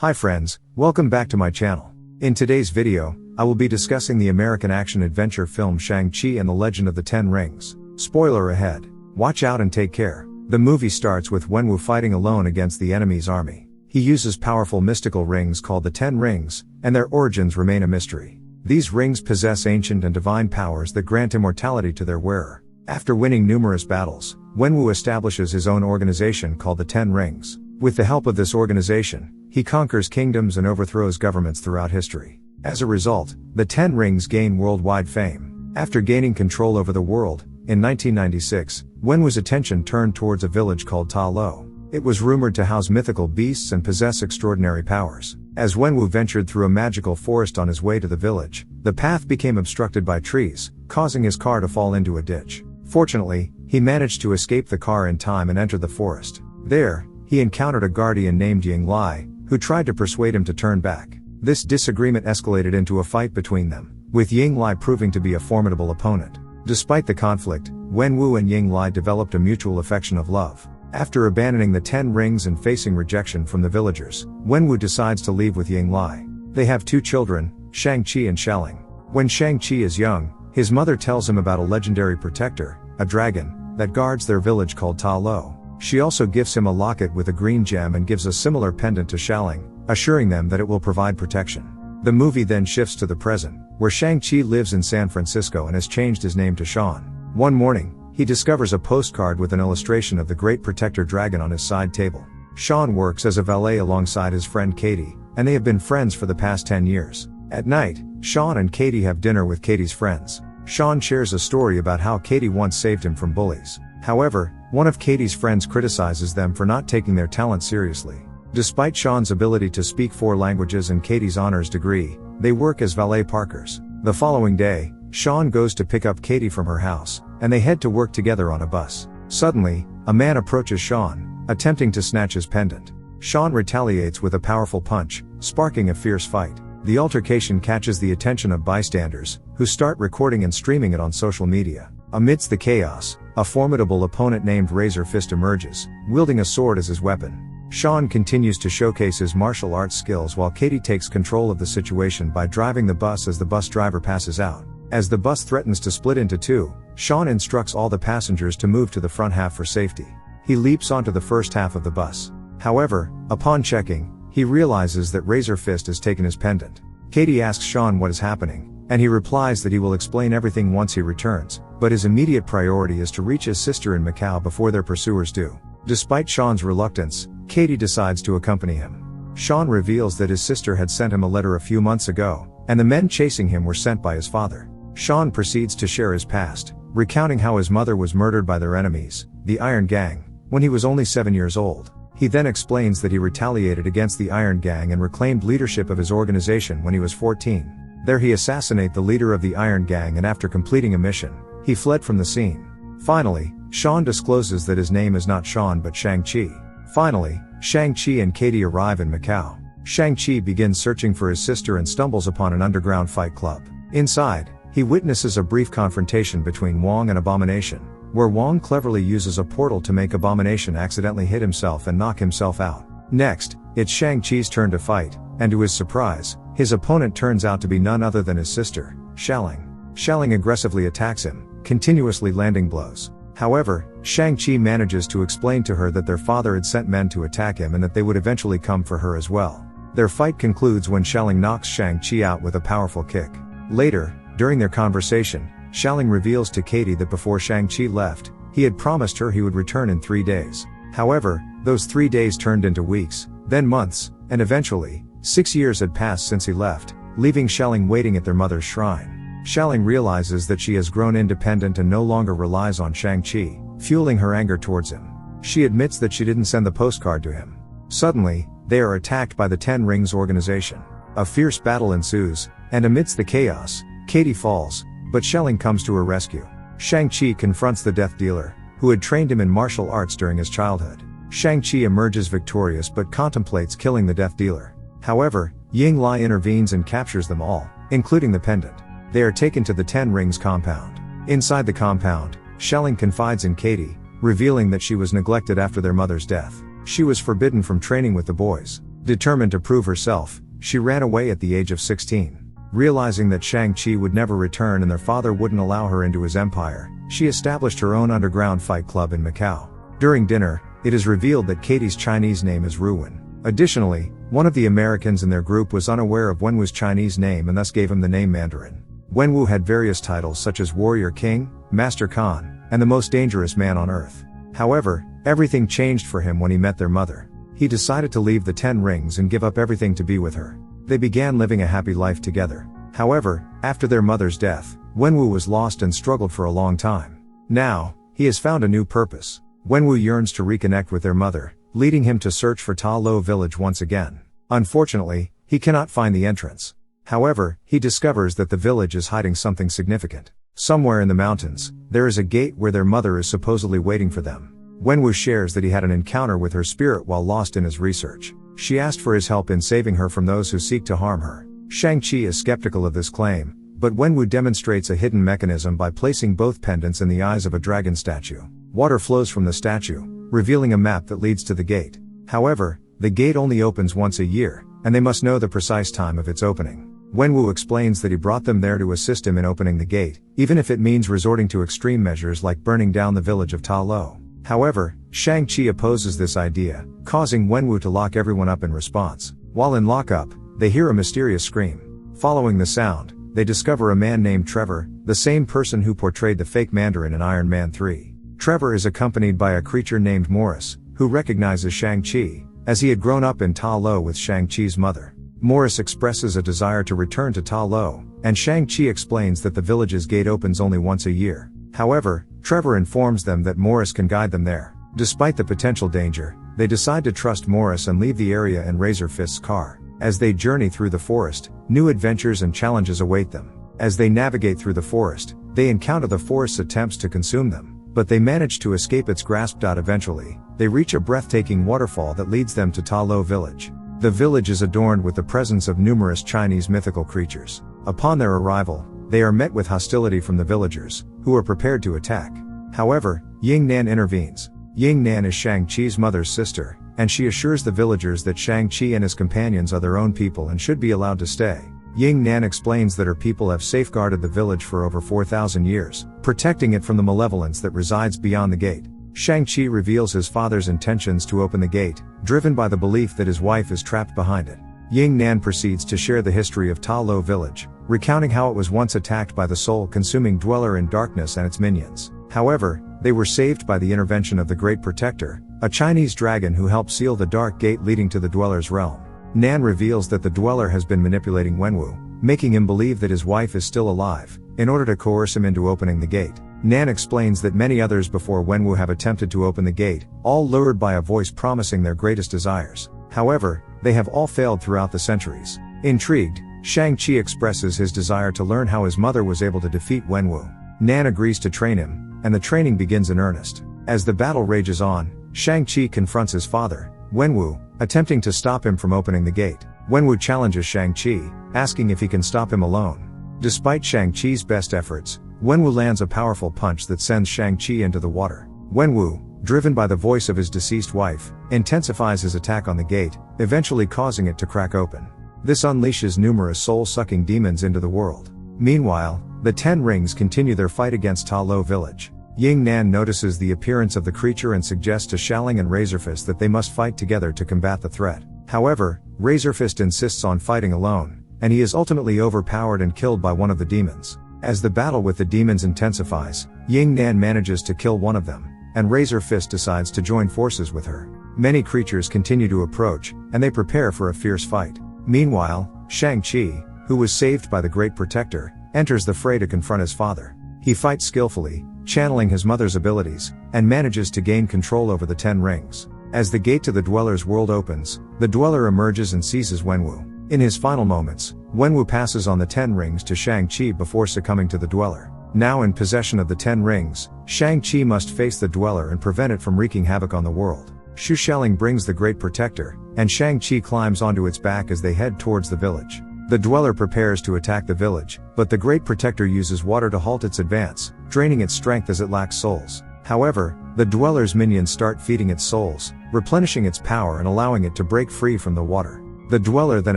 Hi friends, welcome back to my channel. In today's video, I will be discussing the American action-adventure film Shang-Chi and the Legend of the Ten Rings. Spoiler ahead. Watch out and take care. The movie starts with Wenwu fighting alone against the enemy's army. He uses powerful mystical rings called the Ten Rings, and their origins remain a mystery. These rings possess ancient and divine powers that grant immortality to their wearer. After winning numerous battles, Wenwu establishes his own organization called the Ten Rings. With the help of this organization, he conquers kingdoms and overthrows governments throughout history. As a result, the Ten Rings gain worldwide fame. After gaining control over the world, in 1996, Wenwu's attention turned towards a village called Ta Lo. It was rumored to house mythical beasts and possess extraordinary powers. As Wenwu ventured through a magical forest on his way to the village, the path became obstructed by trees, causing his car to fall into a ditch. Fortunately, he managed to escape the car in time and enter the forest. There, he encountered a guardian named Ying Lai, who tried to persuade him to turn back. This disagreement escalated into a fight between them, with Ying Lai proving to be a formidable opponent. Despite the conflict, Wenwu and Ying Lai developed a mutual affection of love. After abandoning the Ten Rings and facing rejection from the villagers, Wenwu decides to leave with Ying Lai. They have two children, Shang-Chi and Xialing. When Shang-Chi is young, his mother tells him about a legendary protector, a dragon, that guards their village called Ta Lo. She also gives him a locket with a green gem and gives a similar pendant to Xialing, assuring them that it will provide protection. The movie then shifts to the present, where Shang-Chi lives in San Francisco and has changed his name to Sean. One morning, he discovers a postcard with an illustration of the great protector dragon on his side table. Sean works as a valet alongside his friend Katie, and they have been friends for the past 10 years. At night, Sean and Katie have dinner with Katie's friends. Sean shares a story about how Katie once saved him from bullies. However, one of Katie's friends criticizes them for not taking their talent seriously. Despite Sean's ability to speak 4 languages and Katie's honors degree, they work as valet parkers. The following day, Sean goes to pick up Katie from her house, and they head to work together on a bus. Suddenly, a man approaches Sean, attempting to snatch his pendant. Sean retaliates with a powerful punch, sparking a fierce fight. The altercation catches the attention of bystanders, who start recording and streaming it on social media. Amidst the chaos, a formidable opponent named Razor Fist emerges, wielding a sword as his weapon. Sean continues to showcase his martial arts skills while Katie takes control of the situation by driving the bus as the bus driver passes out. As the bus threatens to split into two, Sean instructs all the passengers to move to the front half for safety. He leaps onto the first half of the bus. However, upon checking, he realizes that Razor Fist has taken his pendant. Katie asks Sean what is happening, and he replies that he will explain everything once he returns, but his immediate priority is to reach his sister in Macau before their pursuers do. Despite Sean's reluctance, Katie decides to accompany him. Sean reveals that his sister had sent him a letter a few months ago, and the men chasing him were sent by his father. Sean proceeds to share his past, recounting how his mother was murdered by their enemies, the Iron Gang, when he was only 7 years old. He then explains that he retaliated against the Iron Gang and reclaimed leadership of his organization when he was 14. There he assassinated the leader of the Iron Gang, and after completing a mission, he fled from the scene. Finally, Sean discloses that his name is not Sean but Shang-Chi. Finally, Shang-Chi and Katie arrive in Macau. Shang-Chi begins searching for his sister and stumbles upon an underground fight club. Inside, he witnesses a brief confrontation between Wong and Abomination, where Wong cleverly uses a portal to make Abomination accidentally hit himself and knock himself out. Next, it's Shang-Chi's turn to fight, and to his surprise, his opponent turns out to be none other than his sister, Xialing. Xialing aggressively attacks him, continuously landing blows. However, Shang-Chi manages to explain to her that their father had sent men to attack him and that they would eventually come for her as well. Their fight concludes when Xialing knocks Shang-Chi out with a powerful kick. Later, during their conversation, Xialing reveals to Katie that before Shang-Chi left, he had promised her he would return in 3 days. However, those 3 days turned into weeks, then months, and eventually, 6 years had passed since he left, leaving Xialing waiting at their mother's shrine. Xialing realizes that she has grown independent and no longer relies on Shang-Chi, fueling her anger towards him. She admits that she didn't send the postcard to him. Suddenly, they are attacked by the Ten Rings organization. A fierce battle ensues, and amidst the chaos, Katie falls, but Xialing comes to her rescue. Shang-Chi confronts the Death Dealer, who had trained him in martial arts during his childhood. Shang-Chi emerges victorious but contemplates killing the Death Dealer. However, Ying Lai intervenes and captures them all, including the pendant. They are taken to the Ten Rings compound. Inside the compound, Xialing confides in Katie, revealing that she was neglected after their mother's death. She was forbidden from training with the boys. Determined to prove herself, she ran away at the age of 16. Realizing that Shang-Chi would never return and their father wouldn't allow her into his empire, she established her own underground fight club in Macau. During dinner, it is revealed that Katie's Chinese name is Ruwen. Additionally, one of the Americans in their group was unaware of Wenwu's Chinese name and thus gave him the name Mandarin. Wenwu had various titles such as Warrior King, Master Khan, and the most dangerous man on earth. However, everything changed for him when he met their mother. He decided to leave the 10 rings and give up everything to be with her. They began living a happy life together. However, after their mother's death, Wenwu was lost and struggled for a long time. Now, he has found a new purpose. Wenwu yearns to reconnect with their mother, leading him to search for Ta Lo village once again. Unfortunately, he cannot find the entrance. However, he discovers that the village is hiding something significant. Somewhere in the mountains, there is a gate where their mother is supposedly waiting for them. Wenwu shares that he had an encounter with her spirit while lost in his research. She asked for his help in saving her from those who seek to harm her. Shang-Chi is skeptical of this claim, but Wenwu demonstrates a hidden mechanism by placing both pendants in the eyes of a dragon statue. Water flows from the statue, revealing a map that leads to the gate. However, the gate only opens once a year, and they must know the precise time of its opening. Wenwu explains that he brought them there to assist him in opening the gate, even if it means resorting to extreme measures like burning down the village of Ta Lo. However, Shang-Chi opposes this idea, causing Wenwu to lock everyone up in response. While in lockup, they hear a mysterious scream. Following the sound, they discover a man named Trevor, the same person who portrayed the fake Mandarin in Iron Man 3. Trevor is accompanied by a creature named Morris, who recognizes Shang-Chi, as he had grown up in Ta Lo with Shang-Chi's mother. Morris expresses a desire to return to Ta Lo, and Shang-Chi explains that the village's gate opens only once a year. However, Trevor informs them that Morris can guide them there. Despite the potential danger, they decide to trust Morris and leave the area in Razor Fist's car. As they journey through the forest, new adventures and challenges await them. As they navigate through the forest, they encounter the forest's attempts to consume them, but they manage to escape its grasp. Eventually, they reach a breathtaking waterfall that leads them to Ta Lo village. The village is adorned with the presence of numerous Chinese mythical creatures. Upon their arrival, they are met with hostility from the villagers, who are prepared to attack. However, Ying Nan intervenes. Ying Nan is Shang-Chi's mother's sister, and she assures the villagers that Shang-Chi and his companions are their own people and should be allowed to stay. Ying Nan explains that her people have safeguarded the village for over 4,000 years, protecting it from the malevolence that resides beyond the gate. Shang-Chi reveals his father's intentions to open the gate, driven by the belief that his wife is trapped behind it. Ying Nan proceeds to share the history of Ta Lo village, recounting how it was once attacked by the soul-consuming dweller in darkness and its minions. However, they were saved by the intervention of the Great Protector, a Chinese dragon who helped seal the dark gate leading to the dweller's realm. Nan reveals that the dweller has been manipulating Wenwu, making him believe that his wife is still alive, in order to coerce him into opening the gate. Nan explains that many others before Wenwu have attempted to open the gate, all lured by a voice promising their greatest desires. However, they have all failed throughout the centuries. Intrigued, Shang-Chi expresses his desire to learn how his mother was able to defeat Wenwu. Nan agrees to train him, and the training begins in earnest. As the battle rages on, Shang-Chi confronts his father, Wenwu, attempting to stop him from opening the gate. Wenwu challenges Shang-Chi, asking if he can stop him alone. Despite Shang-Chi's best efforts, Wenwu lands a powerful punch that sends Shang-Chi into the water. Wenwu, driven by the voice of his deceased wife, intensifies his attack on the gate, eventually causing it to crack open. This unleashes numerous soul-sucking demons into the world. Meanwhile, the 10 rings continue their fight against Ta Lo village. Ying Nan notices the appearance of the creature and suggests to Xiaoling and Razorfist that they must fight together to combat the threat. However, Razorfist insists on fighting alone, and he is ultimately overpowered and killed by one of the demons. As the battle with the demons intensifies, Ying Nan manages to kill one of them, and Razorfist decides to join forces with her. Many creatures continue to approach, and they prepare for a fierce fight. Meanwhile, Shang-Chi, who was saved by the Great Protector, enters the fray to confront his father. He fights skillfully, channeling his mother's abilities, and manages to gain control over the 10 rings. As the gate to the dweller's world opens, the dweller emerges and seizes Wenwu. In his final moments, Wenwu passes on the 10 rings to Shang-Chi before succumbing to the dweller. Now in possession of the 10 rings, Shang-Chi must face the dweller and prevent it from wreaking havoc on the world. Xu Xiaoling brings the Great Protector, and Shang-Chi climbs onto its back as they head towards the village. The dweller prepares to attack the village, but the Great Protector uses water to halt its advance, draining its strength as it lacks souls. However, the dweller's minions start feeding its souls, replenishing its power and allowing it to break free from the water. The Dweller then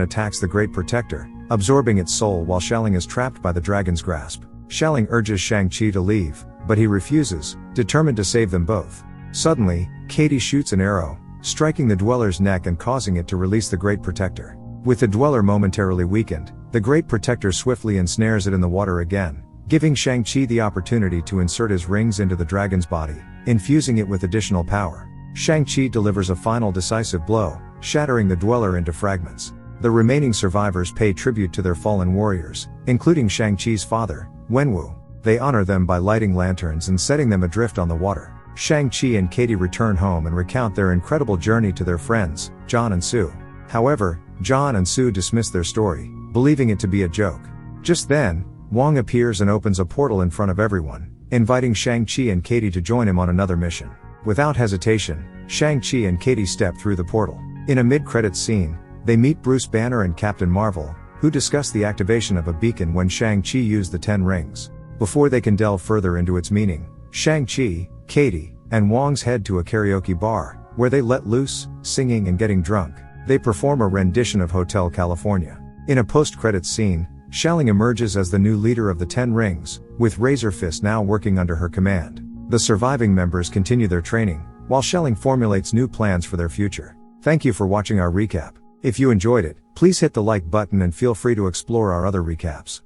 attacks the Great Protector, absorbing its soul while Xialing is trapped by the dragon's grasp. Xialing urges Shang-Chi to leave, but he refuses, determined to save them both. Suddenly, Katie shoots an arrow, striking the Dweller's neck and causing it to release the Great Protector. With the Dweller momentarily weakened, the Great Protector swiftly ensnares it in the water again, giving Shang-Chi the opportunity to insert his rings into the dragon's body, infusing it with additional power. Shang-Chi delivers a final decisive blow, shattering the Dweller into fragments. The remaining survivors pay tribute to their fallen warriors, including Shang-Chi's father, Wenwu. They honor them by lighting lanterns and setting them adrift on the water. Shang-Chi and Katie return home and recount their incredible journey to their friends, John and Sue. However, John and Sue dismiss their story, believing it to be a joke. Just then, Wong appears and opens a portal in front of everyone, inviting Shang-Chi and Katie to join him on another mission. Without hesitation, Shang-Chi and Katie step through the portal. In a mid-credits scene, they meet Bruce Banner and Captain Marvel, who discuss the activation of a beacon when Shang-Chi used the 10 rings. Before they can delve further into its meaning, Shang-Chi, Katie, and Wong's head to a karaoke bar, where they let loose, singing and getting drunk. They perform a rendition of Hotel California. In a post-credits scene, Xialing emerges as the new leader of the 10 rings, with Razor Fist now working under her command. The surviving members continue their training, while Xialing formulates new plans for their future. Thank you for watching our recap. If you enjoyed it, please hit the like button and feel free to explore our other recaps.